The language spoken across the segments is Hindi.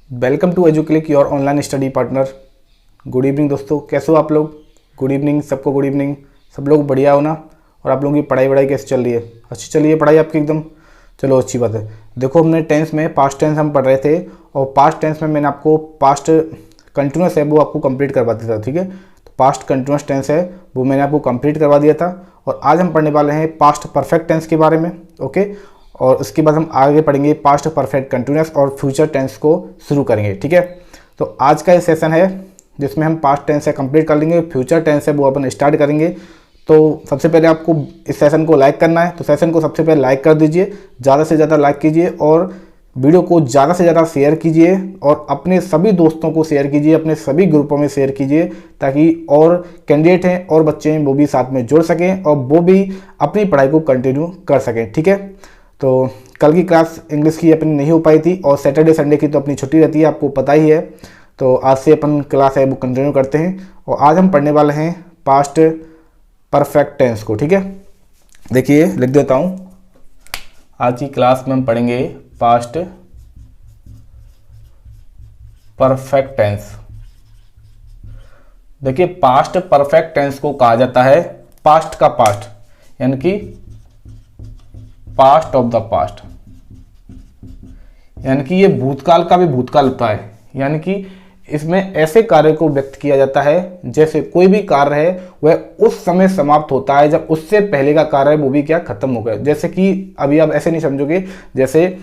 Welcome to Educlick your online study partner. Good evening दोस्तों, कैसे हो आप लोग? गुड इवनिंग सबको, गुड इवनिंग। सब लोग बढ़िया हो ना? और आप लोगों की पढ़ाई कैसे चल रही है? अच्छी चल रही है पढ़ाई आपकी एकदम? चलो अच्छी बात है। देखो, हमने टेंस में पास्ट टेंस हम पढ़ रहे थे और पास्ट टेंस में मैंने आपको पास्ट कंटिन्यूस है वो आपको कंप्लीट करवा दिया था। ठीक है, तो पास्ट कंटिन्यूस टेंस है वो मैंने आपको कंप्लीट करवा दिया था। और आज हम पढ़ने वाले हैं पास्ट परफेक्ट टेंस के बारे में। ओके, और उसके बाद हम आगे पढ़ेंगे पास्ट परफेक्ट कंटिन्यूअस और फ्यूचर टेंस को शुरू करेंगे। ठीक है, तो आज का ये सेशन है जिसमें हम पास्ट टेंस है कंप्लीट कर लेंगे, फ्यूचर टेंस है वो अपन स्टार्ट करेंगे। तो सबसे पहले आपको इस सेशन को लाइक करना है, तो सेशन को सबसे पहले लाइक कर दीजिए, ज़्यादा से ज़्यादा लाइक कीजिए और वीडियो को ज़्यादा से ज़्यादा शेयर कीजिए और अपने सभी दोस्तों को शेयर कीजिए, अपने सभी ग्रुपों में शेयर कीजिए ताकि और कैंडिडेट हैं और बच्चे हैं वो भी साथ में जुड़ सकें और वो भी अपनी पढ़ाई को कंटिन्यू कर सकें। ठीक है, तो कल की क्लास इंग्लिश की अपनी नहीं हो पाई थी और सैटरडे संडे की तो अपनी छुट्टी रहती है, आपको पता ही है। तो आज से अपन क्लास है वो कंटिन्यू करते हैं और आज हम पढ़ने वाले हैं पास्ट परफेक्ट टेंस को। ठीक है, देखिए लिख देता हूँ, आज की क्लास में हम पढ़ेंगे पास्ट परफेक्ट टेंस। देखिए, पास्ट परफेक्ट टेंस को कहा जाता है पास्ट का पास्ट, यानी कि पास्ट ऑफ द पास्ट, यानी कि ये भूतकाल का भी भूतकाल होता है। यानी कि इसमें ऐसे कार्य को व्यक्त किया जाता है जैसे कोई भी कार्य है वह उस समय समाप्त होता है जब उससे पहले का कार्य है वो भी क्या खत्म हो गया। जैसे कि अभी आप ऐसे नहीं समझोगे, जैसे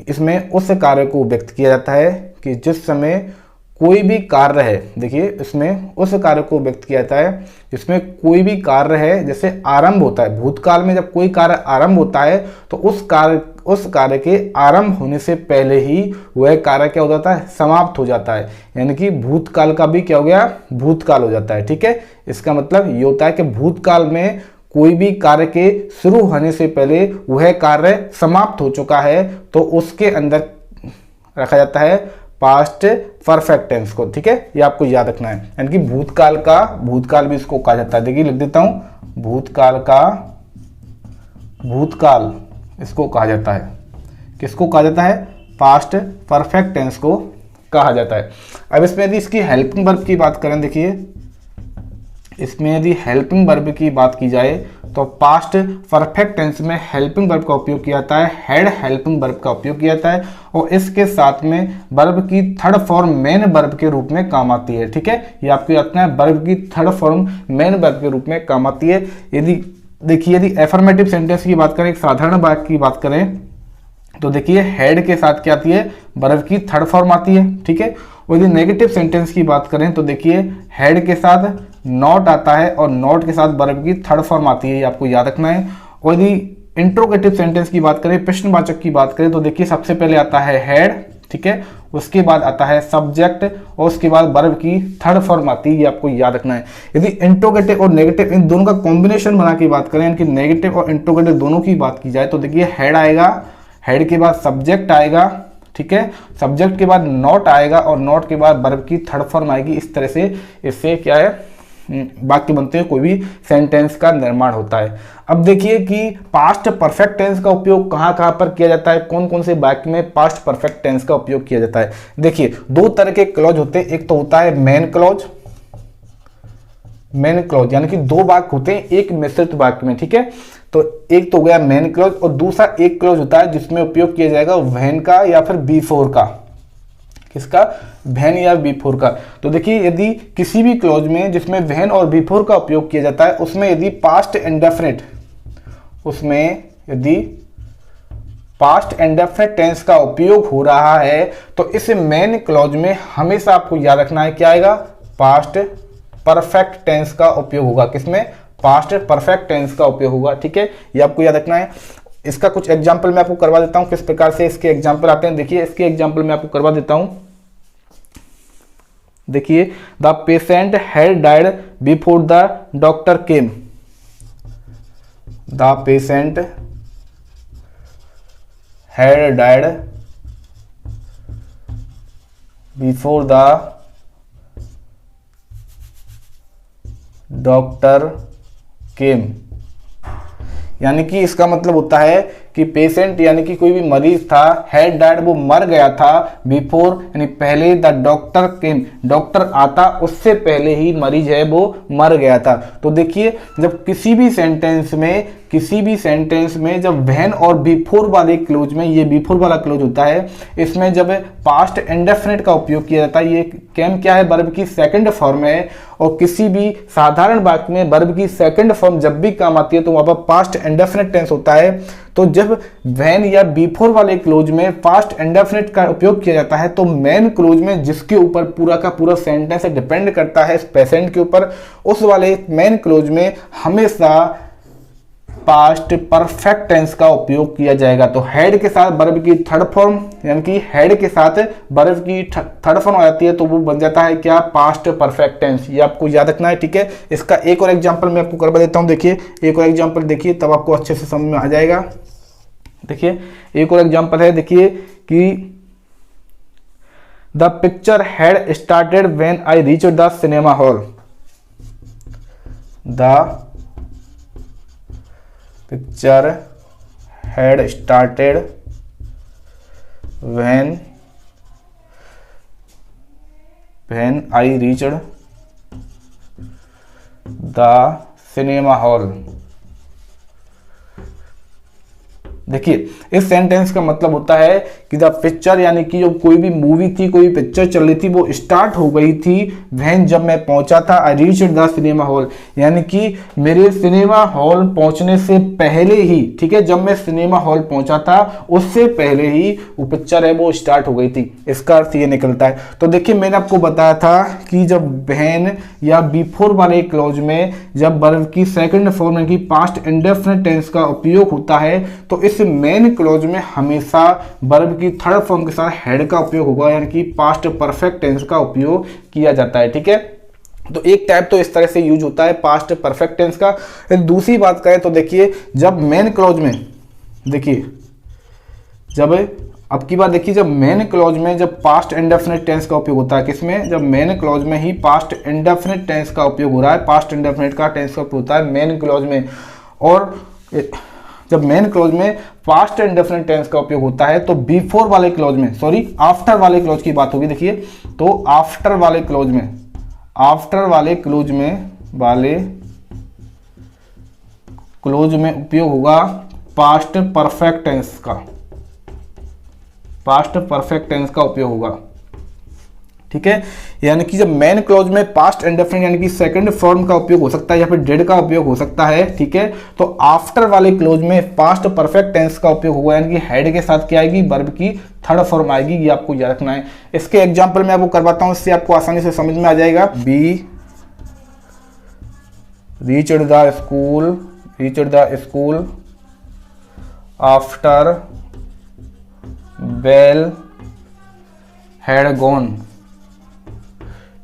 इसमें उस कार्य को व्यक्त किया जाता है कि जिस समय कोई भी कार्य है। देखिए, इसमें उस कार्य को व्यक्त किया जाता है जिसमें कोई भी कार्य है जैसे आरंभ होता है। भूतकाल में जब कोई कार्य आरंभ होता है तो उस कार्य के आरंभ होने से पहले ही वह कार्य क्या हो जाता है, समाप्त हो जाता है। यानी कि भूतकाल का भी क्या हो गया, भूतकाल हो जाता है। ठीक है, इसका मतलब ये होता है कि भूतकाल में कोई भी कार्य के शुरू होने से पहले वह कार्य समाप्त हो चुका है तो उसके अंदर रखा जाता है पास्ट परफेक्ट टेंस को। ठीक है, ये आपको याद रखना है। यानी कि भूतकाल भी इसको कहा जाता है। देखिए लिख देता हूं, भूतकाल इसको कहा जाता है। किसको कहा जाता है? पास्ट परफेक्ट टेंस को कहा जाता है। अब इसमें यदि इसकी हेल्पिंग वर्ब की बात करें, देखिए इसमें यदि हेल्पिंग वर्ब की बात की जाए तो पास्ट परफेक्ट टेंस में हेल्पिंग वर्ब का उपयोग किया जाता है, हेड हेल्पिंग वर्ब का उपयोग किया जाता है और इसके साथ में वर्ब की थर्ड फॉर्म मेन वर्ब के रूप में काम आती है। ठीक है, ये आपको याद रखना है, वर्ब की थर्ड फॉर्म मेन वर्ब के रूप में काम आती है। यदि एफर्मेटिव सेंटेंस की बात करें, एक साधारण वाक्य की बात करें तो देखिए हेड के साथ क्या आती है, वर्ब की थर्ड फॉर्म आती है। ठीक है, और यदि नेगेटिव सेंटेंस की बात करें तो देखिए हेड के साथ नॉट आता है और नॉट के साथ वर्ब की थर्ड फॉर्म आती है, ये आपको याद रखना है। और यदि इंट्रोगेटिव सेंटेंस की बात करें, प्रश्नवाचक की बात करें तो देखिए सबसे पहले आता है हेड, ठीक है, उसके बाद आता है सब्जेक्ट और उसके बाद वर्ब की थर्ड फॉर्म आती है, ये आपको याद रखना है। यदि इंट्रोगेटिव और नेगेटिव इन दोनों का कॉम्बिनेशन बना के बात करें, यानी कि नेगेटिव और इंट्रोगेटिव दोनों की बात की जाए तो देखिए हेड आएगा, हेड के बाद सब्जेक्ट आएगा, ठीक है, सब्जेक्ट के बाद नॉट आएगा और नॉट के बाद वर्ब की थर्ड फॉर्म आएगी। इस तरह से इससे क्या है, वाक्य बनते हैं, कोई भी सेंटेंस का निर्माण होता है। अब देखिए कि पास्ट परफेक्ट टेंस का उपयोग कहाँ कहाँ पर किया जाता है, कौन कौन से वाक्य में पास्ट परफेक्ट टेंस का उपयोग किया जाता है। देखिए दो तरह के क्लॉज होते हैं, एक तो होता है मेन क्लॉज यानी कि दो वाक्य होते हैं एक मिश्रित वाक्य में। ठीक है, तो एक तो हो गया मेन क्लॉज और दूसरा एक क्लॉज होता है जिसमें उपयोग किया जाएगा व्हेन का या फिर बिफोर का। किसका? व्हेन या बिफोर का। तो देखिए यदि किसी भी क्लॉज में जिसमें व्हेन और बिफोर का उपयोग किया जाता है उसमें यदि पास्ट इंडेफिनिट टेंस का उपयोग हो रहा है तो इस मेन क्लॉज में हमेशा आपको याद रखना है क्या आएगा, पास्ट परफेक्ट टेंस का उपयोग होगा। किसमें? पास्ट परफेक्ट टेंस का उपयोग होगा। ठीक है, ये आपको याद रखना है। इसका कुछ एग्जांपल मैं आपको करवा देता हूं, किस प्रकार से इसके एग्जांपल आते हैं। देखिए इसके एग्जांपल मैं आपको करवा देता हूं। देखिए, the patient had died before the doctor came. The patient had died before the doctor केम। यानी कि इसका मतलब होता है कि पेशेंट यानी कि कोई भी मरीज था हैड डाइड, वो मर गया था बिफोर यानी पहले द डॉक्टर केम, डॉक्टर आता उससे पहले ही मरीज है वो मर गया था। तो देखिए जब किसी भी सेंटेंस में जब व्हेन और बिफोर वाले क्लोज में, ये बिफोर वाला क्लोज होता है, इसमें जब पास्ट इंडेफिनिट का उपयोग किया जाता है, ये कैम क्या है, वर्ब की सेकंड फॉर्म है, और किसी भी साधारण वाक्य में वर्ब की सेकंड फॉर्म जब भी काम आती है तो वहां पर पास्ट इंडेफिनिट टेंस होता है। तो जब व्हेन या बिफोर वाले क्लोज में पास्ट इंडेफिनिट का उपयोग किया जाता है तो मेन क्लोज में जिसके ऊपर पूरा का पूरा सेंटेंस डिपेंड करता है पेशेंट के ऊपर, उस वाले मेन क्लोज में हमेशा पास्ट परफेक्ट टेंस का उपयोग किया जाएगा। तो हेड के साथ वर्ब की थर्ड फॉर्म, यानी कि हेड के साथ वर्ब की थर्ड फॉर्म आ जाती है तो वो बन जाता है क्या, पास्ट परफेक्ट टेंस। ये आपको याद रखना है, ठीक है। इसका एक और एग्जांपल मैं आपको करवा देता हूं। देखिए एक और एग्जांपल देखिए, तब आपको अच्छे से समझ में आ जाएगा। देखिए एक और एग्जांपल है, देखिए कि the picture had started when I reached the cinema hall. The picture had started when I reached the cinema hall। देखिए इस सेंटेंस का मतलब होता है कि द पिक्चर यानी कि जो कोई भी मूवी थी, कोई पिक्चर चल रही थी, वो स्टार्ट हो गई थी व्हेन जब मैं पहुंचा था, I reached the cinema hall, यानी कि मेरे सिनेमा हॉल पहुंचने से पहले ही, ठीक है, जब मैं सिनेमा हॉल पहुंचा था उससे पहले ही वो पिक्चर है वो स्टार्ट हो गई थी। इसका अर्थ ये निकलता है। तो देखिए मैंने आपको बताया था कि जब व्हेन या बिफोर वाले क्लॉज में जब वर्ब की सेकंड फॉर्म यानी कि पास्ट इंडेफिनिट टेंस का उपयोग होता है तो इस मेन क्लॉज में हमेशा वर्ब की थर्ड फॉर्म के साथ हेड का उपयोग होगा, यानी कि पास्ट परफेक्ट टेंस का उपयोग किया जाता है, ठीक है। तो एक टाइप तो इस तरह से यूज होता है पास्ट परफेक्ट टेंस का। दूसरी बात करें तो देखिए जब मेन क्लॉज में, देखिए जब अब की बात देखिए, जब मेन क्लॉज में जब पास्ट इंडेफिनिट टेंस का उपयोग होता है, किसमें, जब मेन क्लॉज में ही पास्ट इंडेफिनिट टेंस का उपयोग हो रहा है, पास्ट इंडेफिनिट का टेंस का उपयोग होता है मेन क्लॉज में, और जब मेन क्लॉज में पास्ट इंडेफिनिट टेंस का उपयोग होता है तो बिफोर वाले क्लॉज में, सॉरी आफ्टर वाले क्लॉज की बात होगी। देखिए तो आफ्टर वाले क्लॉज में उपयोग होगा पास्ट परफेक्ट टेंस का, पास्ट परफेक्ट टेंस का उपयोग होगा, ठीक है। यानी कि जब मेन क्लॉज में पास्ट इंडेफिनिट यानी कि सेकंड फॉर्म का उपयोग हो सकता है या फिर डिड का उपयोग हो सकता है, ठीक है, तो आफ्टर वाले क्लॉज में पास्ट परफेक्ट टेंस का उपयोग होगा, यानी कि हेड के साथ क्या आएगी, वर्ब की थर्ड फॉर्म आएगी। ये आपको याद रखना है। इसके एग्जांपल मैं आपको करवाता हूं, इससे आपको आसानी से समझ में आ जाएगा। We reached the school after bell had gone,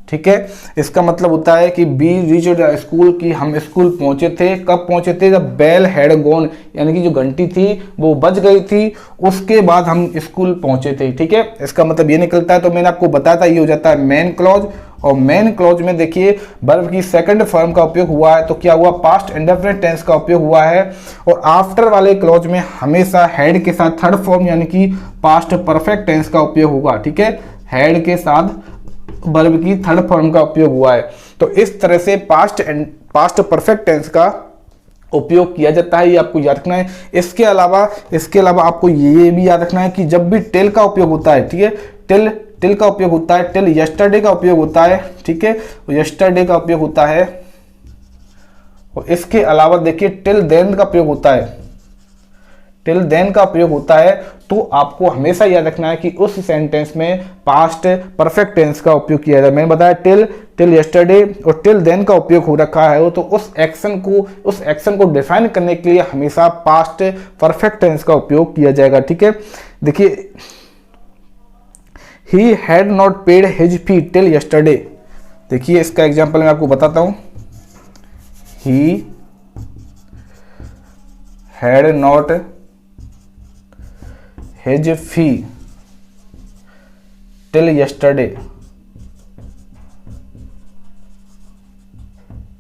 ठीक है। इसका मतलब होता है कि बी रीच्ड द स्कूल, की हम स्कूल पहुंचे थे, कब पहुंचे थे, जब बेल हैड गॉन यानी कि जो घंटी थी वो बज गई थी, उसके बाद हम स्कूल पहुंचे थे, ठीक है। इसका मतलब ये निकलता है। तो मैंने आपको बताया था ये हो जाता है मेन क्लॉज, और मेन क्लॉज में देखिए वर्ब की सेकंड फॉर्म का उपयोग हुआ है तो क्या हुआ, पास्ट इंडेफिनिट टेंस का उपयोग हुआ है, और आफ्टर वाले क्लॉज में हमेशा हेड के साथ थर्ड फॉर्म यानी कि पास्ट परफेक्ट टेंस का उपयोग होगा, ठीक है। हेड के साथ वर्ब की थर्ड फॉर्म का उपयोग हुआ है। तो इस तरह से पास्ट परफेक्ट टेंस का उपयोग किया जाता है, ये आपको याद रखना है। इसके अलावा आपको ये भी याद रखना है कि जब भी टिल का उपयोग होता है, ठीक है, टिल का उपयोग होता है, टिल यस्टरडे का उपयोग होता है, ठीक है, यस्टरडे का उपयोग होता है, और इसके अलावा देखिए टिल देन का उपयोग होता है, टिल देन का उपयोग होता है। तो आपको हमेशा याद रखना है कि उस सेंटेंस में पास्ट परफेक्ट टेंस का उपयोग किया जाए। मैंने बताया टिल यस्टरडे और टिल देन का उपयोग हो रखा है, तो उस एक्शन को डिफाइन करने के लिए हमेशा पास्ट परफेक्ट टेंस का उपयोग किया जाएगा, ठीक है। देखिए he had not paid his fee till yesterday, देखिए इसका एग्जांपल मैं आपको बताता हूं। he had not his fee till yesterday,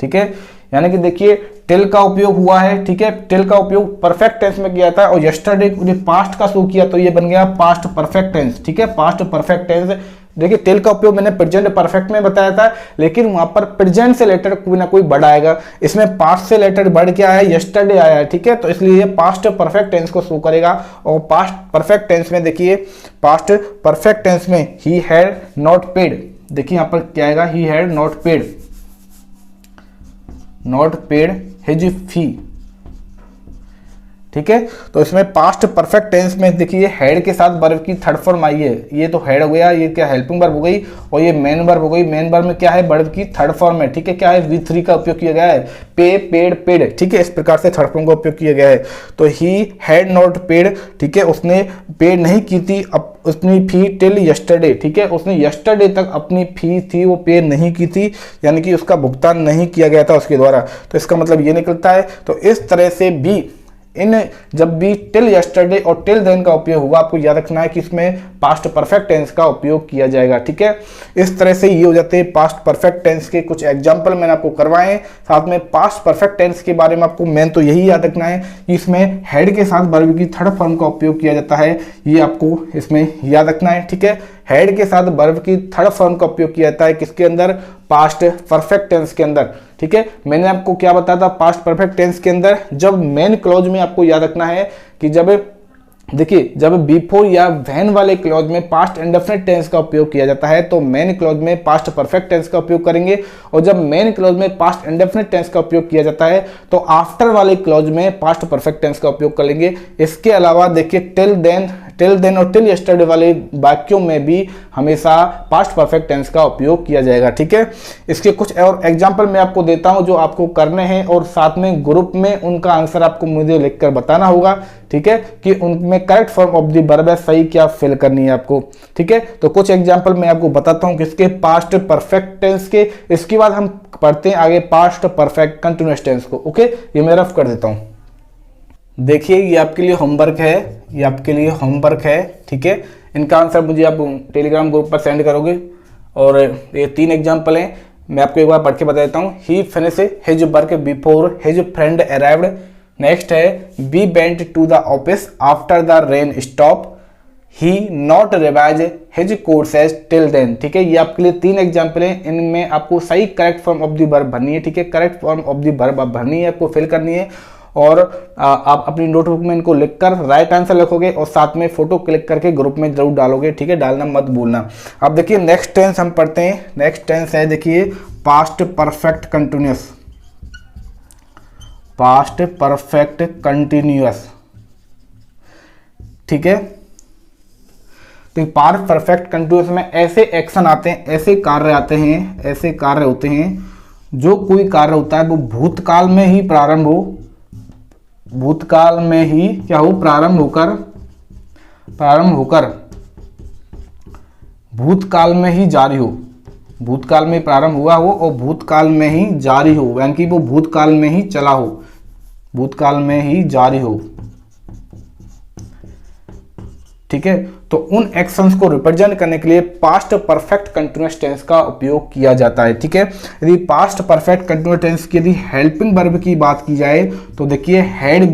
ठीक है। यानी कि देखिए टिल का उपयोग हुआ है, ठीक है। टिल का उपयोग परफेक्ट टेंस में किया था और यस्टरडे पास्ट का शो किया तो ये बन गया पास्ट परफेक्ट टेंस, ठीक है, पास्ट परफेक्ट टेंस। देखिए टिल का उपयोग मैंने प्रेजेंट परफेक्ट में बताया था, लेकिन वहां पर प्रेजेंट से लेटर कोई ना कोई वर्ड आएगा, इसमें पास्ट से लेटर वर्ड क्या है, यस्टरडे आया है, ठीक है। तो इसलिए ये पास्ट परफेक्ट टेंस को शो करेगा। और पास्ट परफेक्ट टेंस में देखिए, पास्ट परफेक्ट टेंस में ही हैड नॉट पेड, देखिए यहां पर क्या आएगा, he had not paid his fee, ठीक है। तो इसमें पास्ट परफेक्ट टेंस में देखिए हैड के साथ वर्ब की थर्ड फॉर्म आई है, ये तो हैड हो गया, ये क्या हेल्पिंग वर्ब हो गई, और ये मेन वर्ब हो गई। मेन वर्ब में क्या है, वर्ब की थर्ड फॉर्म है, ठीक है। क्या है, V3 का उपयोग किया गया है, पे, पेड, पेड, ठीक है। इस प्रकार से थर्ड फॉर्म का उपयोग किया गया है। तो ही हैड नॉट पेड, ठीक है, उसने पेड नहीं की थी अपनी फी टिल यस्टरडे, ठीक है, उसने यस्टरडे तक अपनी फी थी वो पे नहीं की थी, यानी कि उसका भुगतान नहीं किया गया था उसके द्वारा। तो इसका मतलब ये निकलता है। तो इस तरह से भी जब भी टिल यस्टरडे और टिल देन का उपयोग हुआ, आपको याद रखना है कि इसमें पास्ट परफेक्ट टेंस का उपयोग किया जाएगा, ठीक है। इस तरह से ये हो जाते हैं पास्ट परफेक्ट टेंस के कुछ एग्जांपल मैंने आपको करवाए। साथ में पास्ट परफेक्ट टेंस के बारे में आपको मेन तो यही याद रखना है कि इसमें हेड के साथ वर्ब की थर्ड फॉर्म का उपयोग किया जाता है, ये आपको इसमें याद रखना है, ठीक है। हेड के साथ वर्ब की थर्ड फॉर्म का उपयोग किया जाता है किसके अंदर, पास्ट परफेक्ट टेंस के अंदर, ठीक है। मैंने आपको क्या बताया था पास्ट परफेक्ट टेंस के अंदर, जब मेन क्लॉज में आपको याद रखना है कि जब देखिए जब बिफोर या व्हेन वाले क्लॉज में पास्ट इंडेफिनिट टेंस का उपयोग किया जाता है तो मेन क्लॉज में पास्ट परफेक्ट टेंस का उपयोग करेंगे, और जब मेन क्लॉज में पास्ट इंडेफिनिट टेंस का उपयोग किया जाता है तो आफ्टर वाले क्लॉज में पास्ट परफेक्ट टेंस का उपयोग करेंगे। इसके अलावा देखिए टिल देन और टिल यस्टरडे वाले वाक्यों में भी हमेशा पास्ट परफेक्ट टेंस का उपयोग किया जाएगा, ठीक है। इसके कुछ और एग्जांपल मैं आपको देता हूं जो आपको करने हैं, और साथ में ग्रुप में उनका आंसर आपको मुझे लिखकर बताना होगा, ठीक है, कि उनमें correct form of the verb है, सही क्या फिल करनी है आपको, ठीक है। तो कुछ एग्जांपल मैं आपको बताता हूं किसके, पास्ट परफेक्ट टेंस के। इसके बाद हम पढ़ते हैं आगे पास्ट परफेक्ट कंटिन्यूअस टेंस को। ओके, ये मैं रफ कर देता हूं। देखिए ये आपके लिए होमवर्क है, ये आपके लिए होमवर्क है, ठीक है। इनका आंसर मुझे आप टेलीग्राम ग्रुप पर सेंड करोगे, और ये 3 एग्जांपल हैं, मैं आपको एक बार पढ़ के बता देता हूँ। He finish his work before his friend arrived. Next है B went to the office after the rain stop. He not revise his courses till then, ठीक है। ये आपके लिए 3 एग्जाम्पल हैं, इनमें आपको सही correct form of the verb भरनी है, ठीक है। Correct form of the verb आप भरनी है, आपको फिल करनी है, और आप अपनी नोटबुक में इनको लिखकर राइट आंसर लिखोगे और साथ में फोटो क्लिक करके ग्रुप में जरूर डालोगे, ठीक है, डालना मत भूलना। अब देखिए नेक्स्ट टेंस हम पढ़ते हैं। नेक्स्ट टेंस है देखिए past perfect continuous, past perfect continuous, ठीक है। तो पास्ट परफेक्ट कंटिन्यूअस में ऐसे एक्शन आते हैं, ऐसे कार्य आते हैं, ऐसे कार्य होते हैं, जो कोई कार्य होता है वो भूतकाल में ही प्रारंभ हो, भूतकाल में ही क्या हो, प्रारंभ होकर भूतकाल में ही जारी हो, भूतकाल में प्रारंभ हुआ हो और भूतकाल में ही जारी हो, यानी कि वो भूतकाल में ही चला हो, भूतकाल में ही जारी हो, ठीक है। तो उन एक्शंस को रिप्रेजेंट करने के लिए पास्ट परफेक्ट कंटिन्यूअस टेंस का उपयोग किया जाता है, ठीक है। यदि पास्ट परफेक्ट कंटिन्यूअस टेंस की यदि हेल्पिंग वर्ब की बात की जाए तो देखिए हैड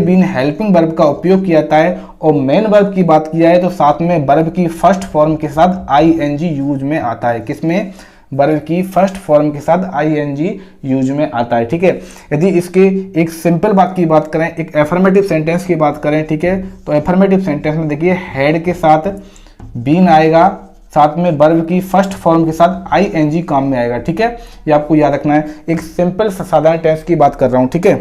बीन हेल्पिंग वर्ब का उपयोग किया जाता है, और मेन वर्ब की बात की जाए तो साथ में वर्ब की फर्स्ट फॉर्म के साथ आईएनजी यूज में आता है। किसमें, वर्ब की फर्स्ट फॉर्म के साथ आईएनजी यूज में आता है, ठीक है। यदि इसके एक सिंपल बात की बात करें, एक एफर्मेटिव सेंटेंस की बात करें, ठीक है, तो एफर्मेटिव सेंटेंस में देखिए हेड के साथ बीन आएगा, साथ में वर्ब की फर्स्ट फॉर्म के साथ आईएनजी काम में आएगा, ठीक है। ये आपको याद रखना है। एक सिंपल साधारण टेंस की बात कर रहा हूं, ठीक है।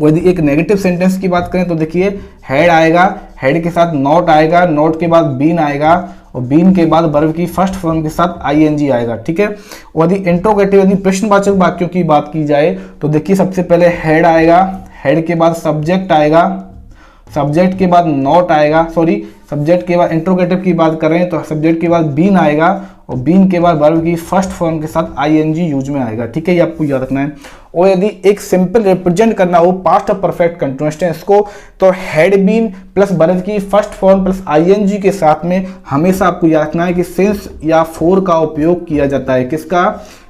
यदि एक नेगेटिव सेंटेंस की बात करें तो देखिए हेड आएगा, हेड के साथ नॉट आएगा, नॉट के बाद बीन आएगा, और बीन के बाद वर्ब की फर्स्ट फॉर्म के साथ आईएनजी आएगा, ठीक है। और यदि इंट्रोगेटिव यदि प्रश्नवाचक वाक्यों की बात की जाए तो देखिए सबसे पहले हेड आएगा, हेड के बाद सब्जेक्ट आएगा, सब्जेक्ट के बाद नॉट आएगा, सब्जेक्ट के बाद इंट्रोगेटिव की बात कर रहे हैं तो सब्जेक्ट के बाद बीन आएगा, और बीन के बाद वर्ब की फर्स्ट फॉर्म के साथ आईएनजी यूज में आएगा, ठीक है, ये आपको याद रखना है। और यदि एक सिंपल रिप्रेजेंट करना हो पास्ट परफेक्ट कंटीन्यूअस टेंस को, तो हैड बीन प्लस वर्ब की फर्स्ट फॉर्म प्लस आईएनजी के साथ में हमेशा आपको याद रखना है कि सिंस या फोर का उपयोग किया जाता है। किसका?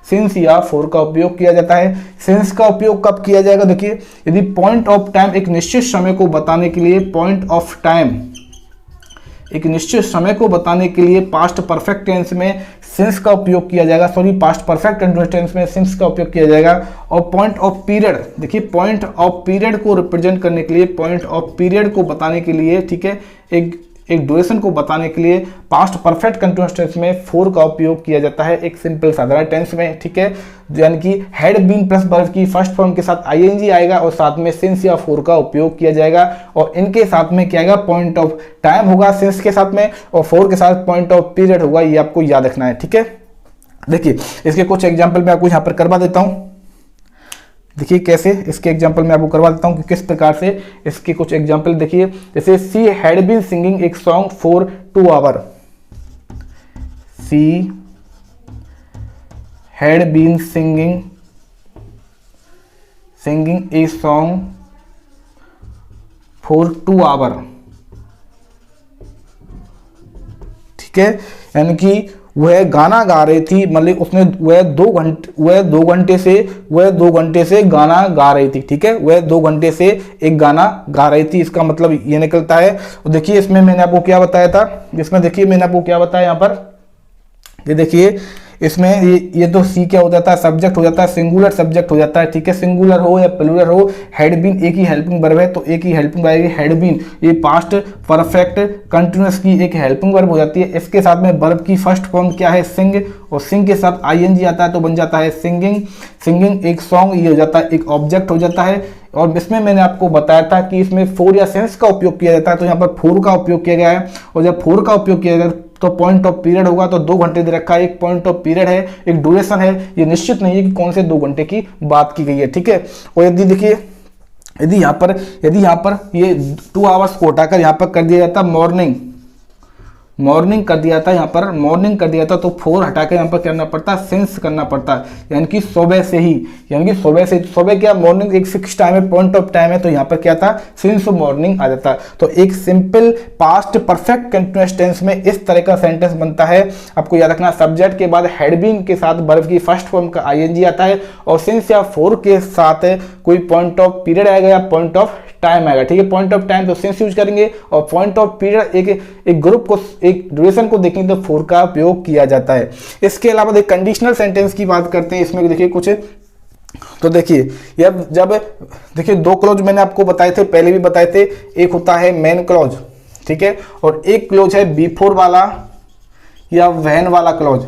सिंस या फोर का उपयोग किया जाता है। सिंस का उपयोग कब किया जाएगा? देखिए, यदि पॉइंट ऑफ टाइम एक निश्चित समय को बताने के लिए, पॉइंट ऑफ टाइम एक निश्चित समय को बताने के लिए पास्ट परफेक्ट टेंस में सिंस का उपयोग किया जाएगा, sorry past perfect continuous tense में सिंस का उपयोग किया जाएगा। और पॉइंट ऑफ पीरियड, देखिए पॉइंट ऑफ पीरियड को रिप्रेजेंट करने के लिए, पॉइंट ऑफ पीरियड को बताने के लिए, ठीक है, एक ड्यूरेशन को बताने के लिए पास्ट परफेक्ट कंटीन्यूअस टेंस में फोर का उपयोग किया जाता है एक सिंपल साधारण टेंस में, ठीक है, यानी कि हैड बीन प्लस वर्ब की फर्स्ट फॉर्म के साथ आईएनजी आएगा और साथ में सिंस या फोर का उपयोग किया जाएगा। और इनके साथ में क्या आएगा? पॉइंट ऑफ टाइम होगा सिंस के साथ में, और फोर के साथ पॉइंट ऑफ पीरियड होगा। ये आपको याद रखना है, ठीक है। देखिए, इसके कुछ एग्जाम्पल मैं आपको यहाँ पर करवा देता हूँ। देखिए कैसे, इसके एग्जाम्पल मैं आपको करवा देता हूँ कि किस प्रकार से इसके कुछ एग्जाम्पल देखिए। जैसे सी हैड बीन सिंगिंग एक song for 2 hour. She had been singing a song for 2 hour, ठीक है, यानी कि वह गाना गा रही थी, मतलब उसने वह 2 घंटे से गाना गा रही थी, ठीक है, वह 2 घंटे से एक गाना गा रही थी, इसका मतलब ये निकलता है। और देखिए इसमें मैंने आपको क्या बताया था, इसमें देखिए मैंने आपको क्या बताया यहाँ पर, ये देखिए इसमें ये तो सी क्या हो जाता है? सब्जेक्ट हो जाता है, सिंगुलर सब्जेक्ट हो जाता है, ठीक है, सिंगुलर हो या प्लूरल हो। हैड बीन एक ही हेल्पिंग वर्ब है, तो एक ही हेल्पिंग आएगी हैड बीन, ये पास्ट परफेक्ट कंटीन्यूअस की एक हेल्पिंग वर्ब हो जाती है। इसके साथ में वर्ब की फर्स्ट फॉर्म क्या है? सिंग, और सिंग के साथ आईएनजी आता है तो बन जाता है सिंगिंग। सिंगिंग एक सॉन्ग, ये हो जाता है एक ऑब्जेक्ट हो जाता है। और इसमें मैंने आपको बताया था कि इसमें फोर या सिंस का उपयोग किया जाता है, तो यहाँ पर फोर का उपयोग किया गया है। और जब फोर का उपयोग किया गया तो पॉइंट ऑफ पीरियड होगा, तो 2 घंटे दे रखा है, एक पॉइंट ऑफ पीरियड है, एक ड्यूरेशन है, ये निश्चित नहीं है कि कौन से 2 घंटे की बात की गई है, ठीक है। और यदि देखिए, यदि यहाँ पर ये 2 आवर्स को हटाकर यहाँ पर कर दिया जाता मॉर्निंग कर दिया था, यहाँ पर मॉर्निंग कर दिया था, तो 4 हटाकर यहाँ पर करना पड़ता, सिंस करना पड़ता, यानी कि सुबह से ही, यानी कि सुबह क्या, मॉर्निंग एक फिक्स टाइम है, पॉइंट ऑफ टाइम है, तो यहाँ पर क्या था? सिंस मॉर्निंग आ जाता। तो एक simple past perfect continuous tense में इस तरह का सेंटेंस बनता है। आपको याद रखना, सब्जेक्ट के बाद हैड बीन के साथ वर्ब की फर्स्ट फॉर्म का आईएनजी आता है, और सिंस या फोर के साथ कोई पॉइंट ऑफ पीरियड आएगा या पॉइंट ऑफ टाइम आएगा, ठीक है। पॉइंट ऑफ टाइम तो सिंस यूज करेंगे, और पॉइंट ऑफ पीरियड एक ग्रुप को, एक ड्यूरेशन को देखेंगे तो फोर का उपयोग किया जाता है। इसके अलावा एक कंडीशनल सेंटेंस की बात करते हैं, इसमें देखिए कुछ, तो देखिए जब देखिए 2 क्लोज मैंने आपको बताए थे, पहले भी बताए थे, एक होता है मेन क्लोज, ठीक है, और एक क्लोज है बिफोर वाला या व्हेन वाला क्लोज।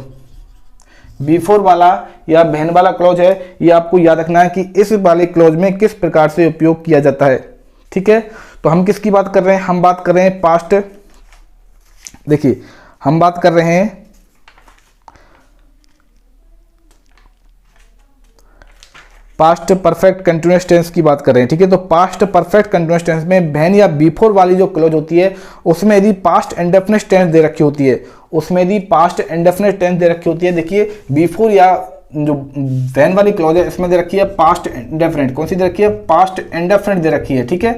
बिफोर वाला या व्हेन वाला क्लोज है, ये आपको याद रखना है कि इस वाले क्लोज में किस प्रकार से उपयोग किया जाता है, ठीक है। तो हम किसकी बात कर रहे हैं? हम बात कर रहे हैं पास्ट, देखिए हम बात कर रहे हैं पास्ट परफेक्ट कंटीन्यूअस टेंस की बात कर रहे हैं, ठीक है। तो पास्ट परफेक्ट कंटीन्यूअस टेंस में व्हेन या बिफोर वाली जो क्लोज होती है, उसमें यदि पास्ट इंडेफिनिट टेंस दे रखी होती है, उसमें यदि पास्ट इंडेफिनिट टेंस दे रखी होती है, देखिए बिफोर या जो व्हेन वाली क्लोज है इसमें दे रखी है पास्ट इंडेफिनिट, कौन सी दे रखी है? पास्ट इंडेफिनिट दे रखी है, ठीक है,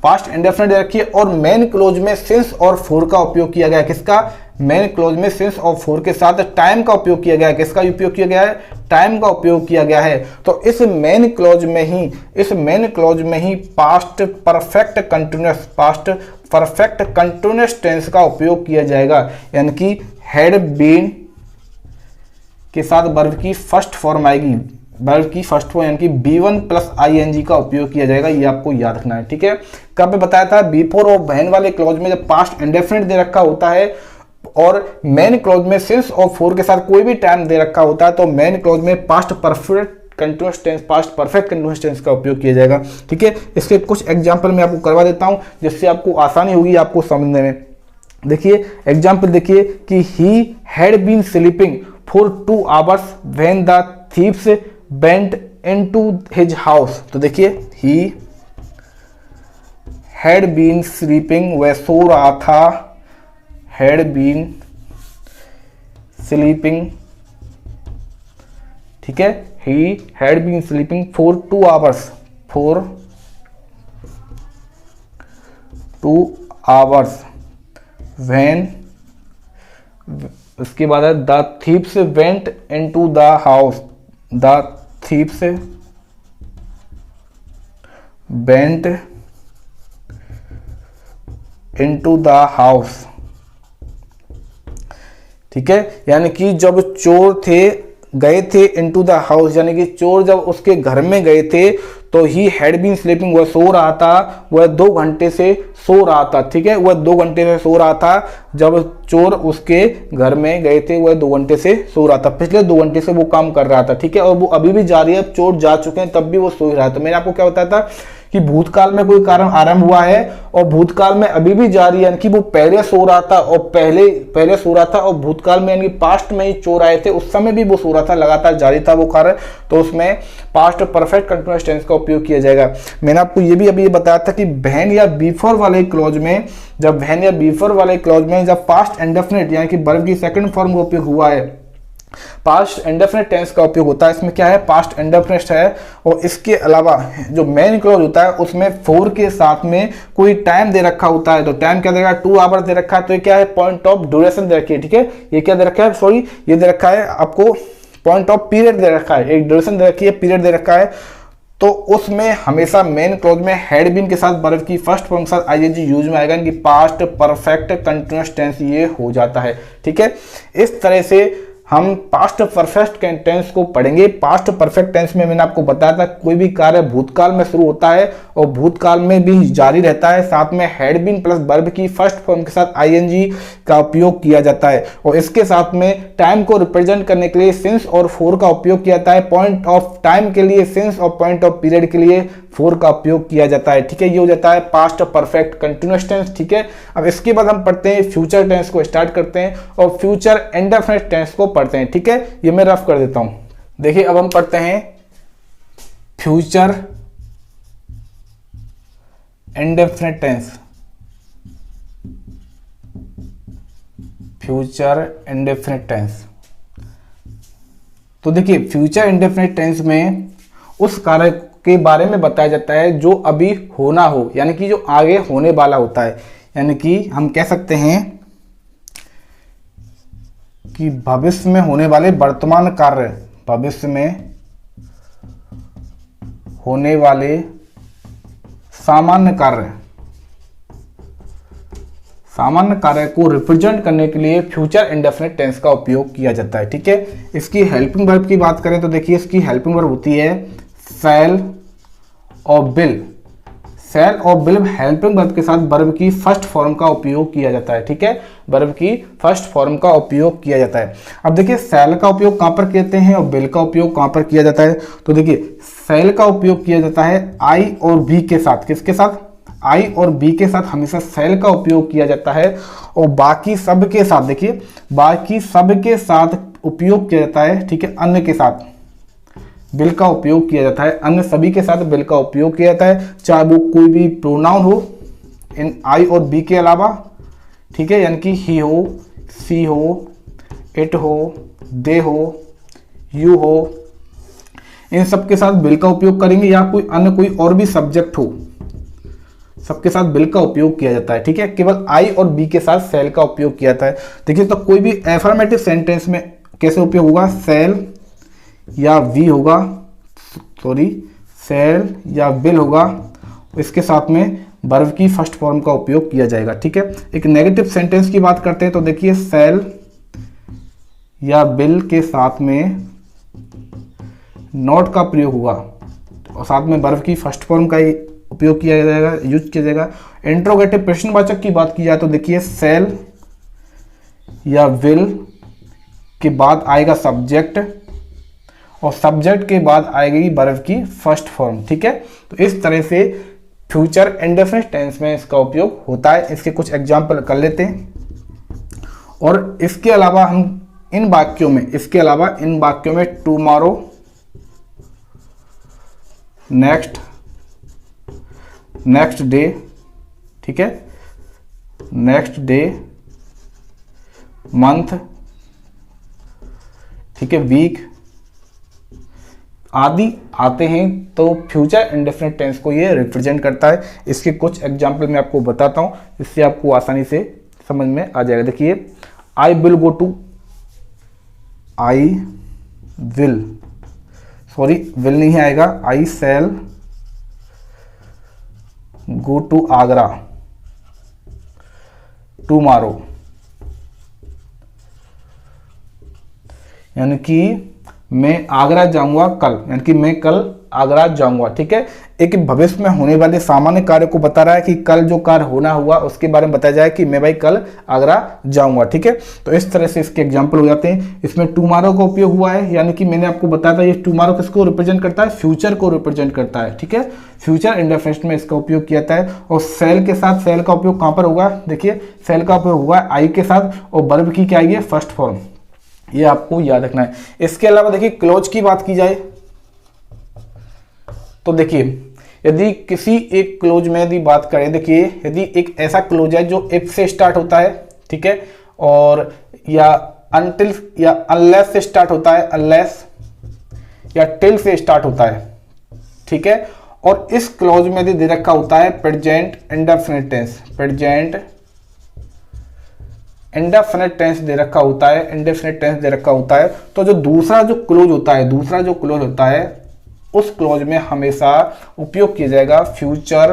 पास्ट इंडेफिनिट दे रखी है। और मेन क्लोज में सिंस और फोर का उपयोग किया गया है, किसका? मेन क्लोज में सिंस और फोर के साथ टाइम का उपयोग किया गया है, किसका उपयोग किया गया है? टाइम का उपयोग किया गया है। तो इस मेन क्लोज में ही पास्ट परफेक्ट कंटीन्यूअस टेंस का उपयोग किया जाएगा, यानी कि हैड बीन के साथ वर्ब की फर्स्ट फॉर्म आएगी, वर्ब की फर्स्ट फॉर्म यानी कि B1 प्लस ING का उपयोग किया जाएगा, ये आपको याद रखना है, ठीक है। कब बताया था? बिफोर और व्हेन वाले क्लॉज में जब पास्ट इंडेफिनिट दे रखा होता है और मेन क्लॉज में सिंस और फोर के साथ कोई भी टाइम दे रखा होता है, तो मेन क्लॉज में पास्ट परफेक्ट कंटीन्यूअस टेंस का उपयोग किया जाएगा, ठीक है। इसके कुछ एग्जाम्पल मैं आपको करवा देता हूं जिससे आपको आसानी होगी आपको समझने में। देखिए एग्जाम्पल देखिए कि he had been sleeping for 2 hours when the thieves went into his house. तो देखिए ही हैड बीन स्लीपिंग, वह सो रहा था, हैड बीन स्लीपिंग, ठीक है, he had been sleeping for 2 hours, for 2 hours when, उसके बाद है the thieves went into the house, the thieves went into the house, ठीक है, यानी कि जब चोर थे गए थे इनटू द हाउस, यानी कि चोर जब उसके घर में गए थे तो ही हैड बीन स्लीपिंग, वह सो रहा था, वह 2 घंटे से सो रहा था, ठीक है, वह 2 घंटे से सो रहा था जब चोर उसके घर में गए थे, वह 2 घंटे से सो रहा था, पिछले 2 घंटे से वो काम कर रहा था, ठीक है, और वो अभी भी जारी है, चोर जा चुके हैं तब भी वो सो ही रहा है। तो मैंने आपको क्या बताया था कि भूतकाल में कोई कारण आरंभ हुआ है और भूतकाल में अभी भी जारी है, यानी कि वो पहले सो रहा था और पहले सो रहा था और भूतकाल में यानी पास्ट में ही चोर आए थे उस समय भी वो सो रहा था, लगातार जारी था वो कार्य, तो उसमें पास्ट परफेक्ट कंटीन्यूअस टेंस का उपयोग किया जाएगा। मैंने आपको ये भी अभी बताया था कि व्हेन या बिफोर वाले क्लॉज में, जब व्हेन या बिफोर वाले क्लॉज में जब पास्ट इंडेफिनिट यानी कि वर्ब की सेकंड फॉर्म का उपयोग हुआ है, पास्ट इंडेफिनिट टेंस का उपयोग होता है। इसमें क्या है, पास्ट इंडेफिनिट है और इसके अलावा जो मेन क्लॉज होता है उसमें फॉर के साथ में कोई टाइम दे रखा होता है, तो टाइम क्या दे रखा है, 2 आवर्स दे रखा है, तो ये क्या है, पॉइंट ऑफ ड्यूरेशन दे रखी है, ठीक है, ये क्या दे रखा है, सॉरी ये दे रखा है आपको पॉइंट ऑफ पीरियड दे रखा है, एक ड्यूरेशन दे रखी है, पीरियड दे रखा है, तो उसमें हमेशा मेन क्लॉज में हैड बीन के साथ वर्ब की फर्स्ट फॉर्म के साथ आईएनजी यूज में आएगा, कि पास्ट परफेक्ट कंटीन्यूअस टेंस ये हो जाता है, ठीक है। इस तरह से हम पास्ट परफेक्ट टेंस को पढ़ेंगे। पास्ट परफेक्ट टेंस में मैंने आपको बताया था कोई भी कार्य भूतकाल में शुरू होता है और भूतकाल में भी जारी रहता है, साथ में हैड बीन प्लस वर्ब की फर्स्ट फॉर्म के साथ आईएनजी का उपयोग किया जाता है और इसके साथ में टाइम को रिप्रेजेंट करने के लिए सिंस और फॉर का उपयोग किया जाता है, पॉइंट ऑफ टाइम के लिए सिंस और पॉइंट ऑफ पीरियड के लिए फॉर का उपयोग किया जाता है, ठीक है। ये हो जाता है पास्ट परफेक्ट कंटीन्यूअस टेंस, ठीक है। अब इसके बाद हम पढ़ते हैं फ्यूचर टेंस को स्टार्ट करते हैं और फ्यूचर इंडेफिनिट टेंस को पढ़ते हैं, ठीक है। ये मैं रफ कर देता हूं। देखिए अब हम पढ़ते हैं future indefinite tense, future indefinite tense. तो देखिए फ्यूचर इंडेफिनिट टेंस में उस कार्य के बारे में बताया जाता है जो अभी होना हो, यानी कि जो आगे होने वाला होता है, यानी कि हम कह सकते हैं कि भविष्य में होने वाले वर्तमान कार्य, भविष्य में होने वाले सामान्य कार्य को रिप्रेजेंट करने के लिए फ्यूचर इंडेफिनिट टेंस का उपयोग किया जाता है, ठीक है। इसकी हेल्पिंग वर्ब की बात करें तो देखिए इसकी हेल्पिंग वर्ब होती है शैल और विल। शैल और विल हेल्पिंग वर्ब के साथ वर्ब की फर्स्ट फॉर्म का उपयोग किया जाता है, ठीक है। वर्ब की फर्स्ट फॉर्म का उपयोग किया जाता है। अब देखिए शैल का उपयोग कहां पर कहते हैं और विल का उपयोग कहां पर किया जाता है। तो देखिए शैल का उपयोग किया जाता है आई और बी के साथ, किसके साथ, आई और बी के साथ हमेशा शैल का उपयोग किया जाता है और बाकी सब के साथ, देखिए बाकी सब के साथ उपयोग किया जाता है, ठीक है, अन्य के साथ विल का उपयोग किया जाता है, अन्य सभी के साथ विल का उपयोग किया जाता है, चाहे वो कोई भी प्रोनाउन हो इन आई और बी के अलावा, ठीक है, यानी कि ही हो, सी हो, इट हो, दे हो, यू हो, इन सब के साथ विल का उपयोग करेंगे, या कोई अन्य कोई और भी सब्जेक्ट हो सबके साथ विल का उपयोग किया जाता है, ठीक है। केवल आई और बी के साथ शैल का उपयोग किया जाता है। देखिए तो कोई भी एफर्मेटिव सेंटेंस में कैसे उपयोग होगा, शैल या वी होगा, सॉरी शैल या विल होगा, इसके साथ में वर्ब की फर्स्ट फॉर्म का उपयोग किया जाएगा, ठीक है। एक नेगेटिव सेंटेंस की बात करते हैं तो देखिए शैल या विल के साथ में नॉट का प्रयोग होगा और साथ में वर्ब की फर्स्ट फॉर्म का ही उपयोग किया जाएगा, यूज किया जाएगा। इंट्रोगेटिव प्रश्नवाचक की बात की जाए तो देखिए शैल या विल के बाद आएगा सब्जेक्ट और सब्जेक्ट के बाद आएगी वर्ब की फर्स्ट फॉर्म, ठीक है। तो इस तरह से फ्यूचर इंडेफिनिट टेंस में इसका उपयोग होता है। इसके कुछ एग्जाम्पल कर लेते हैं और इसके अलावा हम इन वाक्यों में टुमारो, नेक्स्ट डे, ठीक है, नेक्स्ट डे, मंथ, ठीक है, वीक आदि आते हैं तो फ्यूचर इंडेफिनिट टेंस को ये रिप्रेजेंट करता है। इसके कुछ एग्जाम्पल मैं आपको बताता हूँ, इससे आपको आसानी से समझ में आ जाएगा। देखिए, I will go to, I will, sorry will नहीं आएगा, I shall go to Agra tomorrow, यानी कि मैं आगरा जाऊंगा कल, यानी कि मैं कल आगरा जाऊंगा। ठीक है, एक भविष्य में होने वाले सामान्य कार्य को बता रहा है कि कल जो कार्य होना हुआ उसके बारे में बताया जाए कि मैं भाई कल आगरा जाऊंगा। ठीक है, तो इस तरह से इसके एग्जाम्पल हो जाते हैं। इसमें टुमारो का उपयोग हुआ है, यानी कि मैंने आपको बताया था ये टुमारो किसको रिप्रेजेंट करता है, फ्यूचर को रिप्रेजेंट करता है। ठीक है, फ्यूचर इंडेफिनिट में इसका उपयोग किया जाता है। और सेल के साथ, सेल का उपयोग कहां पर होगा, देखिए सेल का उपयोग हुआ आई के साथ, और वर्ब की क्या आएगी, फर्स्ट फॉर्म, ये आपको याद रखना है। इसके अलावा देखिए क्लोज की बात की जाए तो देखिए, यदि किसी एक क्लोज में यदि बात करें, देखिए यदि एक ऐसा क्लोज है जो इफ से स्टार्ट होता है, ठीक है, और या अनटिल या अनलेस से स्टार्ट होता है, अनलेस या टिल से स्टार्ट होता है, ठीक है, और इस क्लोज में यदि दे रखा होता है present indefinite tense, present indefinite tense दे रखा होता है, इंडेफिनिट टेंस दे रखा होता है, तो जो दूसरा जो क्लोज होता है, दूसरा जो क्लोज होता है उस क्लोज में हमेशा उपयोग किया जाएगा फ्यूचर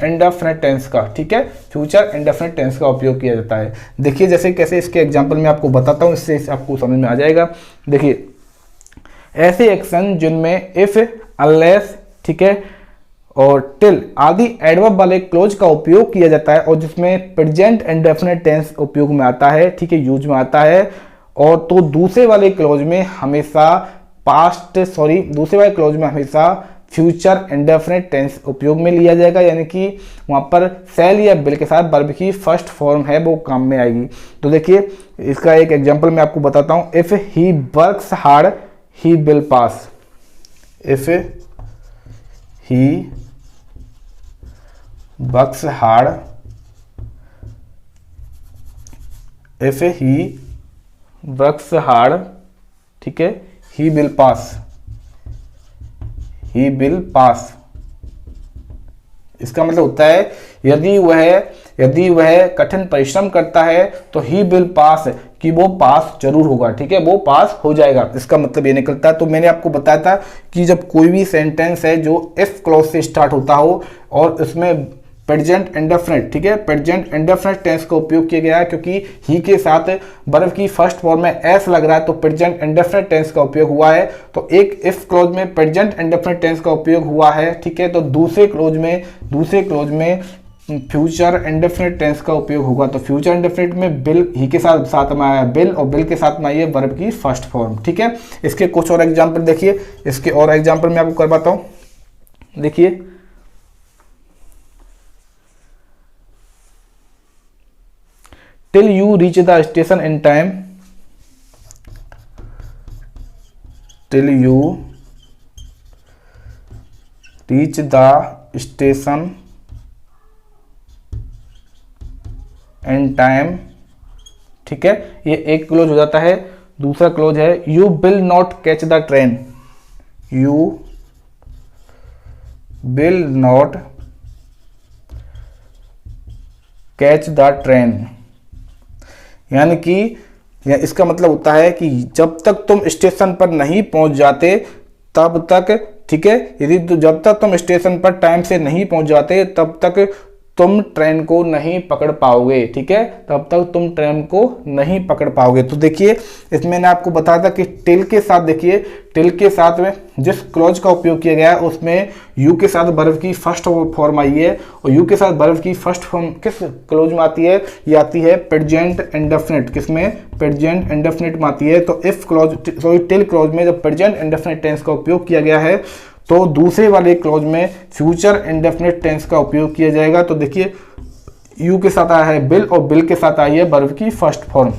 इंडेफिनिट टेंस का। ठीक है, फ्यूचर इंडेफिनिट टेंस का उपयोग किया जाता है। देखिए जैसे कैसे, इसके एग्जांपल में आपको बताता हूं, इससे आपको समझ में आ जाएगा। देखिए, ऐसे एक्शन जिनमें इफ, अनलेस, ठीक है, और टिल आदि एडवर्ब वाले क्लोज का उपयोग किया जाता है, और जिसमें प्रेजेंट इंडेफिनिट टेंस उपयोग में आता है, ठीक है, यूज में आता है, और तो दूसरे वाले क्लोज में हमेशा दूसरे वाले क्लोज में हमेशा फ्यूचर इंडेफिनिट टेंस उपयोग में लिया जाएगा, यानी कि वहां पर सेल या बिल के साथ वर्ब की फर्स्ट फॉर्म है वो काम में आएगी। तो देखिए इसका एक एग्जांपल मैं आपको बताता हूं, if he works hard he will pass, if he works hard, if he works hard, ठीक है, he will pass, he will pass. इसका मतलब होता है यदि वह कठिन परिश्रम करता है तो ही विल पास, कि वो पास जरूर होगा, ठीक है, वो पास हो जाएगा, इसका मतलब ये निकलता है। तो मैंने आपको बताया था कि जब कोई भी सेंटेंस है जो इफ क्लॉज से स्टार्ट होता हो और उसमें प्रेजेंट इंडेफिनिट, ठीक है, प्रेजेंट इंडेफिनिट टेंस का उपयोग किया गया है, क्योंकि ही के साथ वर्ब की फर्स्ट फॉर्म में एस लग रहा है तो प्रेजेंट इंडेफिनिट टेंस का उपयोग हुआ है। तो एक इफ क्लोज में प्रेजेंट इंडेफिनिट टेंस का उपयोग हुआ है, ठीक है, तो दूसरे क्लोज में फ्यूचर इंडेफिनिट टेंस का उपयोग होगा। तो फ्यूचर इंडेफिनिट में बिल ही के साथ में आया बिल, और बिल के साथ में आई है वर्ब की फर्स्ट फॉर्म। ठीक है, इसके कुछ और एग्जाम्पल देखिए, इसके और एग्जाम्पल मैं आपको करवाता हूं। देखिए, till you reach the station in time, till you reach the station in time, ठीक है, ये एक क्लोज हो जाता है। दूसरा क्लोज है you will not catch the train, you will not catch the train, यानी कि इसका मतलब होता है कि जब तक तुम स्टेशन पर नहीं पहुंच जाते तब तक, ठीक है, यदि जब तक तुम स्टेशन पर टाइम से नहीं पहुंच जाते तब तक तुम ट्रेन को नहीं पकड़ पाओगे, ठीक है, तब तक तुम ट्रेन को नहीं पकड़ पाओगे। तो देखिए इसमें मैंने आपको बताया था कि टिल के साथ, देखिए टिल के साथ में जिस क्लॉज का उपयोग किया गया है उसमें यू के साथ वर्ब की फर्स्ट फॉर्म आई है, और यू के साथ वर्ब की फर्स्ट फॉर्म किस क्लॉज में आती है, ये आती है प्रेजेंट इंडेफिनिट, किसमें, प्रेजेंट इंडेफिनिट में आती है। तो if clause, sorry till clause में जब प्रेजेंट इंडेफिनिट टेंस का उपयोग किया गया है तो दूसरे वाले क्लॉज में फ्यूचर इंडेफिनिट टेंस का उपयोग किया जाएगा। तो देखिए यू के साथ आया है बिल, और बिल के साथ आई है वर्ब की फर्स्ट फॉर्म,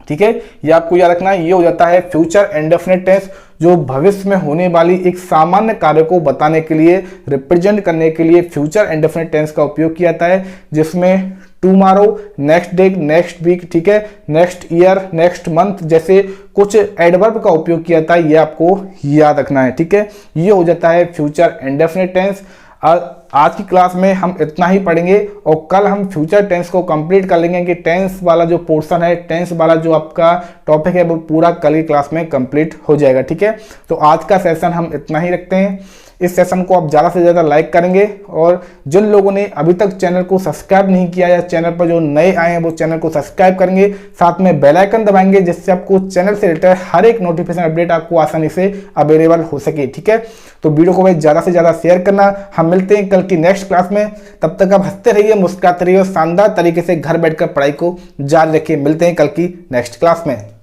ठीक है, ये आपको याद रखना है। ये हो जाता है फ्यूचर इंडेफिनिट टेंस, जो भविष्य में होने वाली एक सामान्य कार्य को बताने के लिए, रिप्रेजेंट करने के लिए फ्यूचर इंडेफिनिट टेंस का उपयोग किया जाता है, जिसमें tomorrow, next day, next week, ठीक है, नेक्स्ट ईयर, नेक्स्ट मंथ जैसे कुछ एडवर्ब का उपयोग किया था, ये आपको याद रखना है, ठीक है। ये हो जाता है फ्यूचर इंडेफिनिट टेंस। आज की क्लास में हम इतना ही पढ़ेंगे और कल हम फ्यूचर टेंस को कंप्लीट कर लेंगे कि टेंस वाला जो पोर्शन है, टेंस वाला जो आपका टॉपिक है वो पूरा कल की क्लास में कंप्लीट हो जाएगा, ठीक है। तो आज का सेशन हम इतना ही रखते हैं। इस सेशन को आप ज़्यादा से ज़्यादा लाइक करेंगे और जिन लोगों ने अभी तक चैनल को सब्सक्राइब नहीं किया या चैनल पर जो नए आए हैं वो चैनल को सब्सक्राइब करेंगे, साथ में बेल आइकन दबाएंगे जिससे आपको चैनल से रिलेटेड हर एक नोटिफिकेशन अपडेट आपको आसानी से अवेलेबल हो सके, ठीक है। तो वीडियो को भाई ज़्यादा से ज़्यादा शेयर करना। हम मिलते हैं कल की नेक्स्ट क्लास में, तब तक आप हंसते रहिए, मुस्कुराते रहिए और शानदार तरीके से घर बैठकर पढ़ाई को जारी रखिए। मिलते हैं कल की नेक्स्ट क्लास में।